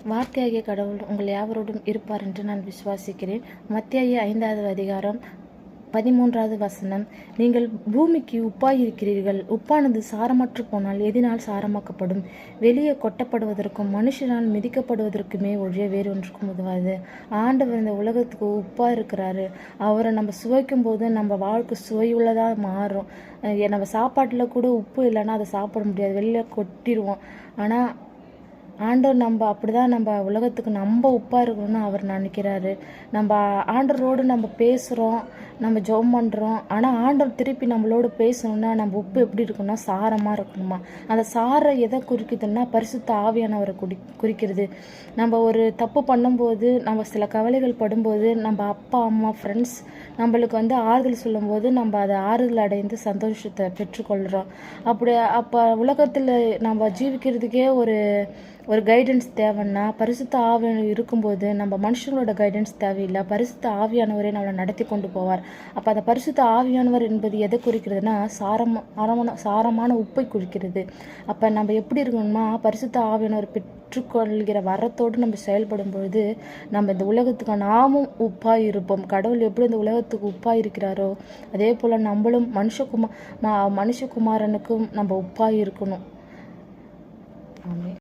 வார்த்தையாகிய கடவுள் உங்கள் யாவரோடும் இருப்பார் என்று நான் விசுவாசிக்கிறேன். மத்தேயு 5வது அதிகாரம் 13வது வசனம். நீங்கள் பூமிக்கு உப்பாயிருக்கிறீர்கள். உப்பானது சாரமற்று போனால் எதினால் சாரமாக்கப்படும்? வெளியே கொட்டப்படுவதற்கும் மனுஷனால் மிதிக்கப்படுவதற்குமே ஒழிய வேறொன்றுக்கும் உதவாது. ஆண்டவர் இந்த உலகத்துக்கு உப்பா இருக்கிறாரு. அவரை நம்ம சுவைக்கும் போது நம்ம வாழ்க்கை சுவையுள்ளதாக மாறும். நம்ம சாப்பாட்டில் கூட உப்பு இல்லைன்னா அதை சாப்பிட முடியாது, வெளியில் கொட்டிடுவோம். ஆனால் ஆண்டவர் நம்ம அப்படிதான் நம்ம உலகத்துக்கு நம்ம உப்பாக இருக்கணும்னு அவர் நினைக்கிறாரு. நம்ம ஆண்டவரோடு நம்ம பேசுகிறோம், நம்ம ஜெபம் பண்ணுறோம். ஆனால் ஆண்டவர் திருப்பி நம்மளோடு பேசணும்னா நம்ம உப்பு எப்படி இருக்கணும்னா சாரமாக இருக்கணுமா. அந்த சாரை எதை குறிக்குதுன்னா பரிசுத்த ஆவியானவரை குறிக்கிறது. நம்ம ஒரு தப்பு பண்ணும்போது, நம்ம சில கவலைகள் படும்போது, நம்ம அப்பா அம்மா ஃப்ரெண்ட்ஸ் நம்மளுக்கு ஆறுதல் சொல்லும்போது நம்ம அதை ஆறுதல் அடைந்து சந்தோஷத்தை பெற்றுக்கொள்கிறோம். அப்போ உலகத்தில் நம்ம ஜீவிக்கிறதுக்கே ஒரு கைடன்ஸ் தேவைன்னா பரிசுத்த ஆவியானவர் இருக்கும்போது நம்ம மனுஷங்களோட கைடன்ஸ் தேவையில்லை. பரிசுத்த ஆவியானவரே நம்மளை நடத்தி கொண்டு போவார். அப்போ அந்த பரிசுத்த ஆவியானவர் என்பது எதை குறிக்கிறதுனா சாரமான உப்பை குறிக்கிறது. அப்போ நம்ம எப்படி இருக்கணும்னா பரிசுத்த ஆவியானவர் பெற்றுக்கொள்கிற வரத்தோடு நம்ம செயல்படும் பொழுது நம்ம இந்த உலகத்துக்கு நாமும் உப்பாய் இருப்போம். கடவுள் எப்படி இந்த உலகத்துக்கு உப்பாய் இருக்கிறாரோ அதே போல் நம்மளும் மனுஷகுமாரனுக்கும் நம்ம உப்பாய் இருக்கணும். ஆமென்.